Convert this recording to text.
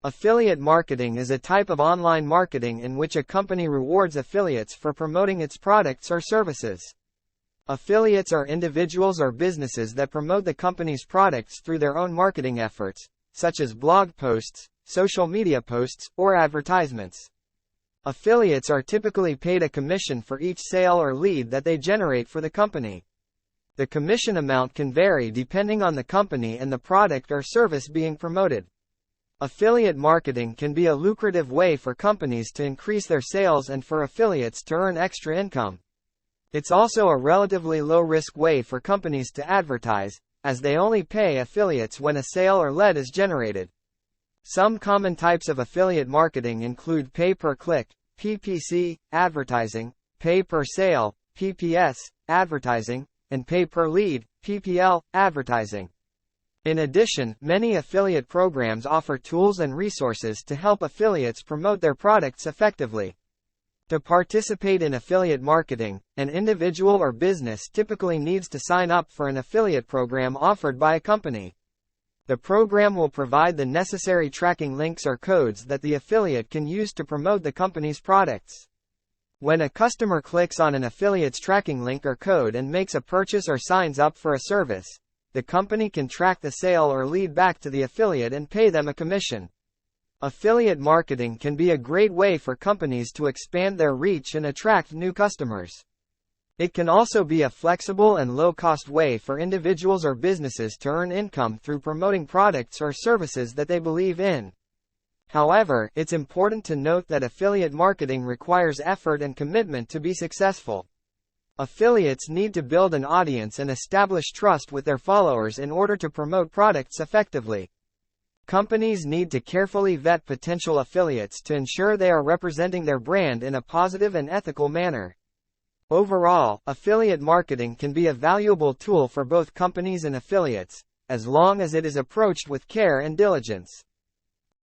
Affiliate marketing is a type of online marketing in which a company rewards affiliates for promoting its products or services. Affiliates are individuals or businesses that promote the company's products through their own marketing efforts, such as blog posts, social media posts, or advertisements. Affiliates are typically paid a commission for each sale or lead that they generate for the company. The commission amount can vary depending on the company and the product or service being promoted. Affiliate marketing can be a lucrative way for companies to increase their sales and for affiliates to earn extra income. It's also a relatively low-risk way for companies to advertise, as they only pay affiliates when a sale or lead is generated. Some common types of affiliate marketing include pay-per-click, PPC, advertising, pay-per-sale, PPS, advertising, and pay-per-lead, PPL, advertising. In addition, many affiliate programs offer tools and resources to help affiliates promote their products effectively. To participate in affiliate marketing, an individual or business typically needs to sign up for an affiliate program offered by a company. The program will provide the necessary tracking links or codes that the affiliate can use to promote the company's products. When a customer clicks on an affiliate's tracking link or code and makes a purchase or signs up for a service, the company can track the sale or lead back to the affiliate and pay them a commission. Affiliate marketing can be a great way for companies to expand their reach and attract new customers. It can also be a flexible and low-cost way for individuals or businesses to earn income through promoting products or services that they believe in. However, it's important to note that affiliate marketing requires effort and commitment to be successful. Affiliates need to build an audience and establish trust with their followers in order to promote products effectively. Companies need to carefully vet potential affiliates to ensure they are representing their brand in a positive and ethical manner. Overall, affiliate marketing can be a valuable tool for both companies and affiliates, as long as it is approached with care and diligence.